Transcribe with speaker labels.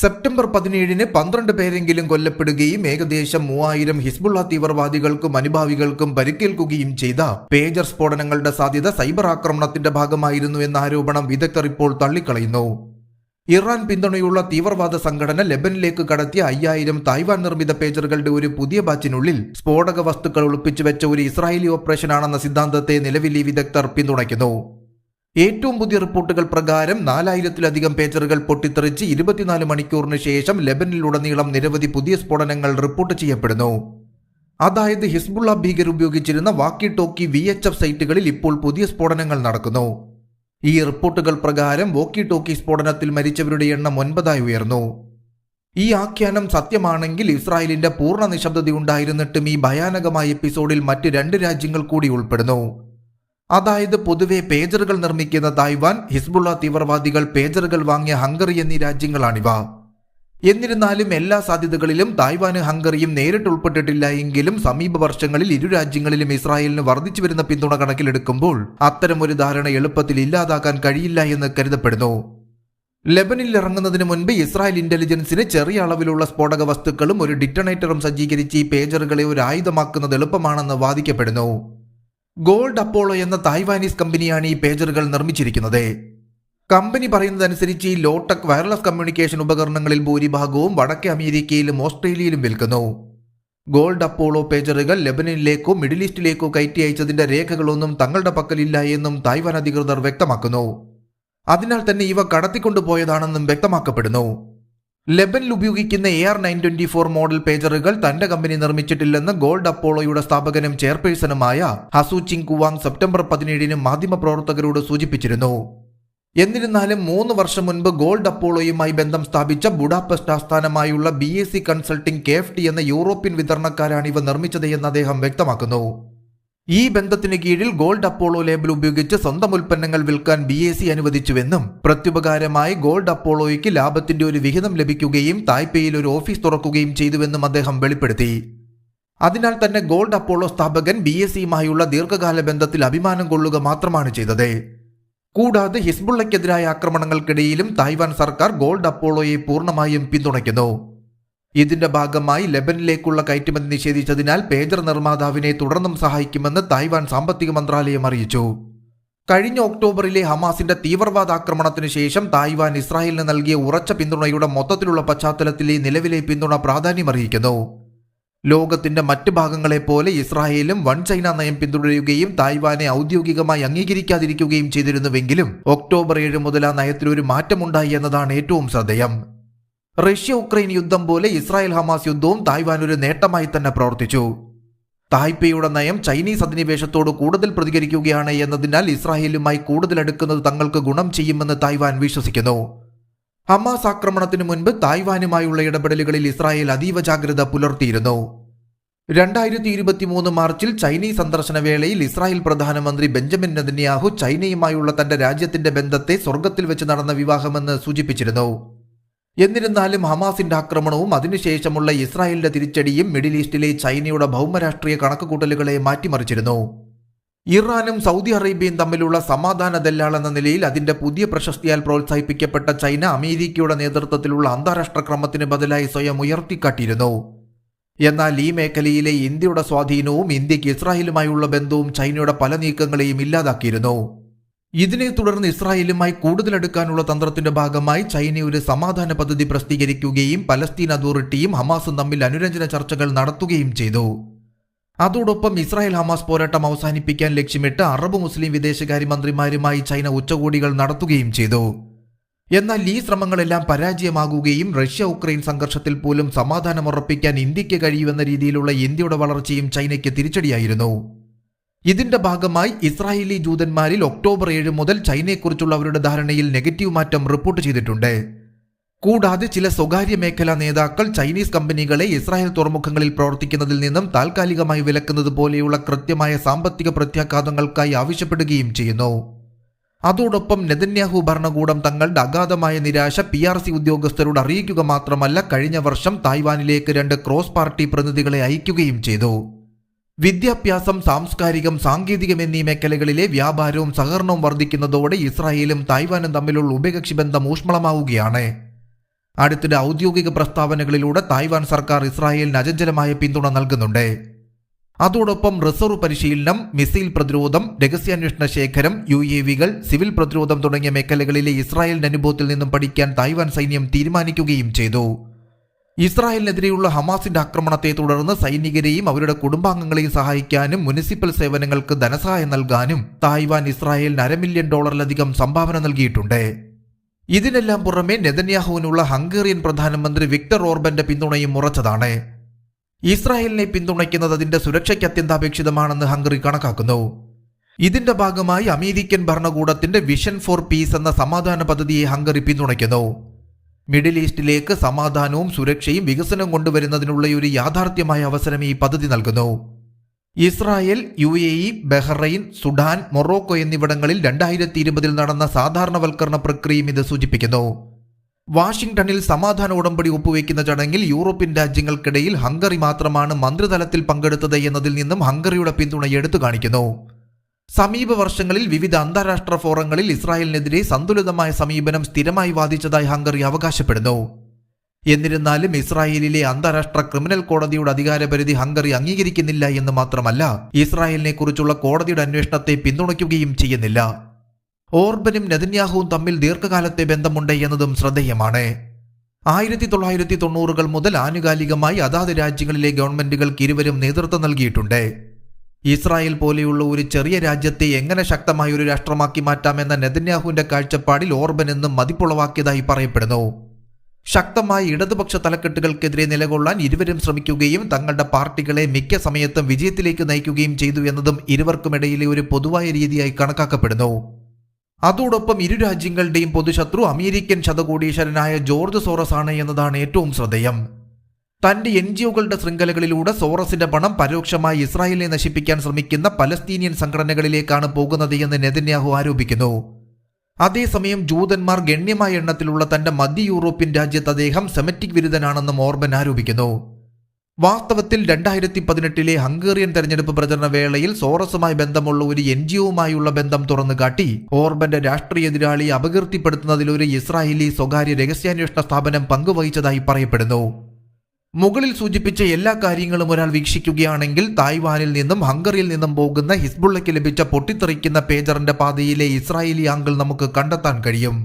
Speaker 1: September 17-ന് 12 പേരെങ്കിലും കൊല്ലപ്പെടുകയും ഏകദേശം 3000 ഹിസ്ബുള്ള തീവ്രവാദികൾക്കും അനുഭാവികൾക്കും പരിക്കേൽക്കുകയും ചെയ്ത പേജർ സ്ഫോടനങ്ങളുടെ സാധ്യത സൈബർ ആക്രമണത്തിന്റെ ഭാഗമായിരുന്നു എന്ന ആരോപണം വിദഗ്ധർ ഇപ്പോൾ തള്ളിക്കളയുന്നു. ഇറാൻ പിന്തുണയുള്ള തീവ്രവാദ സംഘടന ലെബനിലേക്ക് കടത്തിയ 5000 തായ്വാൻ നിർമ്മിത പേജറുകളുടെ ഒരു പുതിയ ബാച്ചിനുള്ളിൽ സ്ഫോടക വസ്തുക്കൾ ഒളിപ്പിച്ചു വെച്ച ഒരു ഇസ്രായേലി ഓപ്പറേഷനാണെന്ന സിദ്ധാന്തത്തെ നിലവിൽ ഈ വിദഗ്ധർ പിന്തുണയ്ക്കുന്നു. ഏറ്റവും പുതിയ റിപ്പോർട്ടുകൾ പ്രകാരം 4000-ലധികം പേജറുകൾ പൊട്ടിത്തെറിച്ച് 24 മണിക്കൂറിന് ശേഷം ലെബനിലുടനീളം നിരവധി പുതിയ സ്ഫോടനങ്ങൾ റിപ്പോർട്ട് ചെയ്യപ്പെടുന്നു. അതായത് ഹിസ്ബുള്ള ഭീകർ ഉപയോഗിച്ചിരുന്ന വാക്കി ടോക്കി VHF സൈറ്റുകളിൽ ഇപ്പോൾ പുതിയ സ്ഫോടനങ്ങൾ നടക്കുന്നു. ഈ റിപ്പോർട്ടുകൾ പ്രകാരം വോക്കി ടോക്കി സ്ഫോടനത്തിൽ മരിച്ചവരുടെ എണ്ണം 9 ഉയർന്നു. ഈ ആഖ്യാനം സത്യമാണെങ്കിൽ ഇസ്രായേലിന്റെ പൂർണ്ണ നിശബ്ദതയുണ്ടായിരുന്നിട്ടും ഈ ഭയാനകമായ എപ്പിസോഡിൽ മറ്റ് 2 രാജ്യങ്ങൾ കൂടി ഉൾപ്പെടുന്നു. അതായത് പൊതുവെ പേജറുകൾ നിർമ്മിക്കുന്ന തായ്വാൻ, ഹിസ്ബുള്ള തീവ്രവാദികൾ പേജറുകൾ വാങ്ങിയ ഹംഗറി എന്നീ രാജ്യങ്ങളാണിവ. എന്നിരുന്നാലും എല്ലാ സാധ്യതകളിലും തായ്വാന് ഹംഗറിയും നേരിട്ട് ഉൾപ്പെട്ടിട്ടില്ല എങ്കിലും സമീപ വർഷങ്ങളിൽ ഇരു രാജ്യങ്ങളിലും ഇസ്രായേലിന് വർദ്ധിച്ചു വരുന്ന പിന്തുണ കണക്കിലെടുക്കുമ്പോൾ അത്തരമൊരു ധാരണ എളുപ്പത്തിൽ ഇല്ലാതാക്കാൻ കഴിയില്ല എന്ന് കരുതപ്പെടുന്നു. ലെബനിൽ ഇറങ്ങുന്നതിന് മുൻപ് ഇസ്രായേൽ ഇന്റലിജൻസിന് ചെറിയ അളവിലുള്ള സ്ഫോടക വസ്തുക്കളും ഒരു ഡിറ്റണേറ്ററും സജ്ജീകരിച്ച് ഈ പേജറുകളെ ഒരു ആയുധമാക്കുന്നത് എളുപ്പമാണെന്ന് വാദിക്കപ്പെടുന്നു. ഗോൾഡ് അപ്പോളോ എന്ന തായ്വാനീസ് കമ്പനിയാണ് ഈ പേജറുകൾ നിർമ്മിച്ചിരിക്കുന്നത്. കമ്പനി പറയുന്നതനുസരിച്ച് ഈ ലോടെക് വയർലെസ് കമ്മ്യൂണിക്കേഷൻ ഉപകരണങ്ങളിൽ ഭൂരിഭാഗവും വടക്കേ അമേരിക്കയിലും ഓസ്ട്രേലിയയിലും വിൽക്കുന്നു. ഗോൾഡ് അപ്പോളോ പേജറുകൾ ലെബനനിലേക്കോ മിഡിൽ ഈസ്റ്റിലേക്കോ കയറ്റി അയച്ചതിന്റെ രേഖകളൊന്നും തങ്ങളുടെ പക്കലില്ല എന്നും തായ്വാൻ അധികൃതർ വ്യക്തമാക്കുന്നു. അതിനാൽ തന്നെ ഇവ കടത്തിക്കൊണ്ടുപോയതാണെന്നും വ്യക്തമാക്കപ്പെടുന്നു. ലെബനിൽ ഉപയോഗിക്കുന്ന AR-924 മോഡൽ പേജറുകൾ തന്റെ കമ്പനി നിർമ്മിച്ചിട്ടില്ലെന്ന് ഗോൾഡ് അപ്പോളോയുടെ സ്ഥാപകനും ചെയർപേഴ്സണുമായ ഹസു ചിങ് കുവാങ് സെപ്റ്റംബർ 17-ന് മാധ്യമപ്രവർത്തകരോട് സൂചിപ്പിച്ചിരുന്നു. എന്നിരുന്നാലും 3 വർഷം മുൻപ് ഗോൾഡ് അപ്പോളോയുമായി ബന്ധം സ്ഥാപിച്ച ബുഡാപെസ്റ്റ് ആസ്ഥാനമായുള്ള BAC കൺസൾട്ടിംഗ് KFT എന്ന യൂറോപ്യൻ വിതരണക്കാരാണ് ഇവ നിർമ്മിച്ചത് എന്ന് അദ്ദേഹം വ്യക്തമാക്കുന്നു. ഈ ബന്ധത്തിന് കീഴിൽ ഗോൾഡ് അപ്പോളോ ലേബൽ ഉപയോഗിച്ച് സ്വന്തം ഉൽപ്പന്നങ്ങൾ വിൽക്കാൻ BAC അനുവദിച്ചുവെന്നും പ്രത്യുപകാരമായി ഗോൾഡ് അപ്പോളോയ്ക്ക് ലാഭത്തിന്റെ ഒരു വിഹിതം ലഭിക്കുകയും തായ്പേയിൽ ഒരു ഓഫീസ് തുറക്കുകയും ചെയ്തുവെന്നും അദ്ദേഹം വെളിപ്പെടുത്തി. അതിനാൽ തന്നെ ഗോൾഡ് അപ്പോളോ സ്ഥാപകൻ BACയുമായുള്ള ദീർഘകാല ബന്ധത്തിൽ അഭിമാനം കൊള്ളുക മാത്രമാണ് ചെയ്തത്. കൂടാതെ ഹിസ്ബുള്ളയ്ക്കെതിരായ ആക്രമണങ്ങൾക്കിടയിലും തായ്വാൻ സർക്കാർ ഗോൾഡ് അപ്പോളോയെ പൂർണ്ണമായും പിന്തുണയ്ക്കുന്നു. ഇതിന്റെ ഭാഗമായി ലെബനിലേക്കുള്ള കയറ്റുമതി നിഷേധിച്ചതിനാൽ പേജർ നിർമ്മാതാവിനെ തുടർന്നും സഹായിക്കുമെന്ന് തായ്വാൻ സാമ്പത്തിക മന്ത്രാലയം അറിയിച്ചു. കഴിഞ്ഞ ഒക്ടോബറിലെ ഹമാസിന്റെ തീവ്രവാദ ആക്രമണത്തിനു ശേഷം തായ്വാൻ ഇസ്രായേലിന് നൽകിയ ഉറച്ച പിന്തുണയുടെ മൊത്തത്തിലുള്ള പശ്ചാത്തലത്തിലെ നിലവിലെ പിന്തുണ പ്രാധാന്യമറിയിക്കുന്നു. ലോകത്തിന്റെ മറ്റ് ഭാഗങ്ങളെപ്പോലെ ഇസ്രായേലും വൺ ചൈന നയം പിന്തുടരുകയും തായ്വാനെ ഔദ്യോഗികമായി അംഗീകരിക്കാതിരിക്കുകയും ചെയ്തിരുന്നുവെങ്കിലും ഒക്ടോബർ 7 മുതൽ ആ നയത്തിൽ ഒരു മാറ്റമുണ്ടായി എന്നതാണ് ഏറ്റവും ശ്രദ്ധേയം. റഷ്യ-ഉക്രൈൻ യുദ്ധം പോലെ ഇസ്രായേൽ ഹമാസ് യുദ്ധവും തായ്വാൻ ഒരു നേട്ടമായി തന്നെ പ്രവർത്തിച്ചു. തായ്പേയുടെ നയം ചൈനീസ് അധിനിവേശത്തോട് കൂടുതൽ പ്രതികരിക്കുകയാണ് എന്നതിനാൽ ഇസ്രായേലുമായി കൂടുതൽ അടുക്കുന്നത് തങ്ങൾക്ക് ഗുണം ചെയ്യുമെന്ന് തായ്വാൻ വിശ്വസിക്കുന്നു. ഹമാസ് ആക്രമണത്തിന് മുൻപ് തായ്വാനുമായുള്ള ഇടപെടലുകളിൽ ഇസ്രായേൽ അതീവ ജാഗ്രത പുലർത്തിയിരുന്നു. 2023 മാർച്ചിൽ ചൈനീസ് സന്ദർശന വേളയിൽ ഇസ്രായേൽ പ്രധാനമന്ത്രി ബെഞ്ചമിൻ നെതന്യാഹു ചൈനയുമായുള്ള തന്റെ രാജ്യത്തിന്റെ ബന്ധത്തെ സ്വർഗത്തിൽ വെച്ച് നടന്ന വിവാഹമെന്ന് സൂചിപ്പിച്ചിരുന്നു. എന്നിരുന്നാലും ഹമാസിന്റെ ആക്രമണവും അതിനുശേഷമുള്ള ഇസ്രായേലിന്റെ തിരിച്ചടിയും മിഡിൽ ഈസ്റ്റിലെ ചൈനയുടെ ഭൗമരാഷ്ട്രീയ കണക്കുകൂട്ടലുകളെ മാറ്റിമറിച്ചിരുന്നു. ഇറാനും സൗദി അറേബ്യയും തമ്മിലുള്ള സമാധാന ദല്ലാൾ എന്ന നിലയിൽ അതിന്റെ പുതിയ പ്രശസ്തിയാൽ പ്രോത്സാഹിപ്പിക്കപ്പെട്ട ചൈന അമേരിക്കയുടെ നേതൃത്വത്തിലുള്ള അന്താരാഷ്ട്ര ക്രമത്തിന് ബദലായി സ്വയം ഉയർത്തിക്കാട്ടിയിരുന്നു. എന്നാൽ ഈ മേഖലയിലെ ഇന്ത്യയുടെ സ്വാധീനവും ഇന്ത്യക്ക് ഇസ്രായേലുമായുള്ള ബന്ധവും ചൈനയുടെ പല നീക്കങ്ങളെയും ഇല്ലാതാക്കിയിരുന്നു. ഇതിനെ തുടർന്ന് ഇസ്രായേലുമായി കൂടുതൽ അടുക്കാനുള്ള തന്ത്രത്തിന്റെ ഭാഗമായി ചൈന ഒരു സമാധാന പദ്ധതി പ്രസിദ്ധീകരിക്കുകയും പലസ്തീൻ അതോറിറ്റിയും ഹമാസും തമ്മിൽ അനുരഞ്ജന ചർച്ചകൾ നടത്തുകയും ചെയ്തു. അതോടൊപ്പം ഇസ്രായേൽ ഹമാസ് പോരാട്ടം അവസാനിപ്പിക്കാൻ ലക്ഷ്യമിട്ട് അറബ് മുസ്ലിം വിദേശകാര്യമന്ത്രിമാരുമായി ചൈന ഉച്ചകോടികൾ നടത്തുകയും ചെയ്തു. എന്നാൽ ഈ ശ്രമങ്ങളെല്ലാം പരാജയമാകുകയും റഷ്യ-ഉക്രൈൻ സംഘർഷത്തിൽ പോലും സമാധാനമുറപ്പിക്കാൻ ഇന്ത്യക്ക് കഴിയുമെന്ന രീതിയിലുള്ള ഇന്ത്യയുടെ വളർച്ചയും ചൈനയ്ക്ക് തിരിച്ചടിയായിരുന്നു. ഇതിന്റെ ഭാഗമായി ഇസ്രായേലി ജൂതന്മാരിൽ ഒക്ടോബർ 7 മുതൽ ചൈനയെക്കുറിച്ചുള്ള അവരുടെ ധാരണയിൽ നെഗറ്റീവ് മാറ്റം റിപ്പോർട്ട് ചെയ്തിട്ടുണ്ട്. കൂടാതെ ചില സ്വകാര്യ മേഖലാ നേതാക്കൾ ചൈനീസ് കമ്പനികളെ ഇസ്രായേൽ തുറമുഖങ്ങളിൽ പ്രവർത്തിക്കുന്നതിൽ നിന്നും താൽക്കാലികമായി വിലക്കുന്നത് പോലെയുള്ള കൃത്യമായ സാമ്പത്തിക പ്രത്യാഘാതങ്ങൾക്കായി ആവശ്യപ്പെടുകയും ചെയ്യുന്നു. അതോടൊപ്പം നെതന്യാഹു ഭരണകൂടം തങ്ങളുടെ അഗാധമായ നിരാശ PRC ഉദ്യോഗസ്ഥരോട് അറിയിക്കുക മാത്രമല്ല കഴിഞ്ഞ വർഷം തായ്വാനിലേക്ക് 2 ക്രോസ് പാർട്ടി പ്രതിനിധികളെ അയക്കുകയും ചെയ്തു. വിദ്യാഭ്യാസം, സാംസ്കാരികം, സാങ്കേതികം എന്നീ മേഖലകളിലെ വ്യാപാരവും സഹകരണവും വർദ്ധിക്കുന്നതോടെ ഇസ്രായേലും തായ്വാനും തമ്മിലുള്ള ഉഭയകക്ഷി ബന്ധം ഊഷ്മളമാവുകയാണ്. അടുത്തിടെ ഔദ്യോഗിക പ്രസ്താവനകളിലൂടെ തായ്വാൻ സർക്കാർ ഇസ്രായേലിന് അചഞ്ചലമായ പിന്തുണ നൽകുന്നുണ്ട്. അതോടൊപ്പം റിസർവ് പരിശീലനം, മിസൈൽ പ്രതിരോധം, രഹസ്യാന്വേഷണ ശേഖരം, UAV-കൾ, സിവിൽ പ്രതിരോധം തുടങ്ങിയ മേഖലകളിലെ ഇസ്രായേലിന്റെ അനുഭവത്തിൽ നിന്നും പഠിക്കാൻ തായ്വാൻ സൈന്യം തീരുമാനിക്കുകയും ചെയ്തു. ഇസ്രായേലിനെതിരെയുള്ള ഹമാസിന്റെ ആക്രമണത്തെ തുടർന്ന് സൈനികരെയും അവരുടെ കുടുംബാംഗങ്ങളെയും സഹായിക്കാനും മുനിസിപ്പൽ സേവനങ്ങൾക്ക് ധനസഹായം നൽകാനും തായ്വാൻ ഇസ്രായേലിന് $500 മില്യൺ സംഭാവന നൽകിയിട്ടുണ്ട്. ഇതിനെല്ലാം പുറമെ നെതന്യാഹുവിനുള്ള ഹംഗേറിയൻ പ്രധാനമന്ത്രി വിക്ടർ ഓർബന്റെ പിന്തുണയും ഉറച്ചതാണ്. ഇസ്രായേലിനെ പിന്തുണയ്ക്കുന്നത് അതിന്റെ സുരക്ഷയ്ക്ക് അത്യന്താപേക്ഷിതമാണെന്ന് ഹംഗറി കണക്കാക്കുന്നു. ഇതിന്റെ ഭാഗമായി അമേരിക്കൻ ഭരണകൂടത്തിന്റെ വിഷൻ ഫോർ പീസ് എന്ന സമാധാന പദ്ധതിയെ ഹംഗറി പിന്തുണയ്ക്കുന്നു. മിഡിൽ ഈസ്റ്റിലേക്ക് സമാധാനവും സുരക്ഷയും വികസനവും കൊണ്ടുവരുന്നതിനുള്ള ഒരു യാഥാർത്ഥ്യമായ അവസരം ഈ പദ്ധതി നൽകുന്നു. Israel, UAE, Bahrain, Sudan, Morocco എന്നിവിടങ്ങളിൽ 2020 നടന്ന സാധാരണവൽക്കരണ പ്രക്രിയയും ഇത് സൂചിപ്പിക്കുന്നു. വാഷിംഗ്ടണിൽ സമാധാന ഉടമ്പടി ഒപ്പുവെക്കുന്ന ചടങ്ങിൽ യൂറോപ്യൻ രാജ്യങ്ങൾക്കിടയിൽ ഹംഗറി മാത്രമാണ് മന്ത്രിതലത്തിൽ പങ്കെടുത്തത് എന്നതിൽ നിന്നും ഹംഗറിയുടെ പിന്തുണ എടുത്തു കാണിക്കുന്നു. സമീപ വർഷങ്ങളിൽ വിവിധ അന്താരാഷ്ട്ര ഫോറങ്ങളിൽ ഇസ്രായേലിനെതിരെ സന്തുലിതമായ സമീപനം സ്ഥിരമായി വാദിച്ചതായി ഹംഗറി അവകാശപ്പെടുന്നു. എന്നിരുന്നാലും ഇസ്രായേലിലെ അന്താരാഷ്ട്ര ക്രിമിനൽ കോടതിയുടെ അധികാരപരിധി ഹംഗറി അംഗീകരിക്കുന്നില്ല എന്ന് മാത്രമല്ല, ഇസ്രായേലിനെ കുറിച്ചുള്ള കോടതിയുടെ അന്വേഷണത്തെ പിന്തുണയ്ക്കുകയും ചെയ്യുന്നില്ല. ഓർബനും നെതന്യാഹുവും തമ്മിൽ ദീർഘകാലത്തെ ബന്ധമുണ്ട് എന്നതും ശ്രദ്ധേയമാണ്. 1990-കൾ മുതൽ ആനുകാലികമായി അതാത് രാജ്യങ്ങളിലെ ഗവൺമെന്റുകൾക്ക് ഇരുവരും നേതൃത്വം നൽകിയിട്ടുണ്ട്. ഇസ്രായേൽ പോലെയുള്ള ഒരു ചെറിയ രാജ്യത്തെ എങ്ങനെ ശക്തമായ ഒരു രാഷ്ട്രമാക്കി മാറ്റാമെന്ന നെതന്യാഹുവിന്റെ കാഴ്ചപ്പാടിൽ ഓർബൻ എന്നും മതിപ്പുളവാക്കിയതായി പറയപ്പെടുന്നു. ശക്തമായ ഇടതുപക്ഷ തലക്കെട്ടുകൾക്കെതിരെ നിലകൊള്ളാൻ ഇരുവരും ശ്രമിക്കുകയും തങ്ങളുടെ പാർട്ടികളെ മിക്ക സമയത്തും വിജയത്തിലേക്ക് നയിക്കുകയും ചെയ്തു എന്നതും ഇരുവർക്കുമിടയിലെ ഒരു പൊതുവായ രീതിയായി കണക്കാക്കപ്പെടുന്നു. അതോടൊപ്പം ഇരു രാജ്യങ്ങളുടെയും പൊതുശത്രു അമേരിക്കൻ ശതകോടീശ്വരനായ ജോർജ് സോറസ് ആണ് എന്നതാണ് ഏറ്റവും ശ്രദ്ധേയം. തന്റെ NGO-കളുടെ ശൃംഖലകളിലൂടെ സോറസിന്റെ പണം പരോക്ഷമായി ഇസ്രായേലിനെ നശിപ്പിക്കാൻ ശ്രമിക്കുന്ന പലസ്തീനിയൻ സംഘടനകളിലേക്കാണ് പോകുന്നത് എന്ന് നെതന്യാഹു ആരോപിക്കുന്നു. അതേസമയം ജൂതന്മാർ ഗണ്യമായ എണ്ണത്തിലുള്ള തന്റെ മധ്യ യൂറോപ്യൻ രാജ്യത്ത് അദ്ദേഹം സെമറ്റിക് വിരുദ്ധനാണെന്നും ഓർബൻ ആരോപിക്കുന്നു. വാസ്തവത്തിൽ 2018 ഹംഗേറിയൻ തെരഞ്ഞെടുപ്പ് പ്രചരണ വേളയിൽ സോറസുമായി ബന്ധമുള്ള ഒരു NGO-യുമായുള്ള ബന്ധം തുറന്നുകാട്ടി ഓർബന്റെ രാഷ്ട്രീയ എതിരാളിയെ അപകീർത്തിപ്പെടുത്തുന്നതിൽ ഒരു ഇസ്രായേലി സ്വകാര്യ രഹസ്യാന്വേഷണ സ്ഥാപനം പങ്കുവഹിച്ചതായി പറയപ്പെടുന്നു. മുകളിൽ സൂചിപ്പിച്ച എല്ലാ കാര്യങ്ങളും ഒരാൾ വീക്ഷിക്കുകയാണെങ്കിൽ തായ്വാനിൽ നിന്നും ഹംഗറിയിൽ നിന്നും പോകുന്ന ഹിസ്ബുള്ളയ്ക്ക് ലഭിച്ച പൊട്ടിത്തെറിക്കുന്ന പേജറിന്റെ പാതയിലെ ഇസ്രായേലി ആംഗിൾ നമുക്ക് കണ്ടെത്താൻ കഴിയും.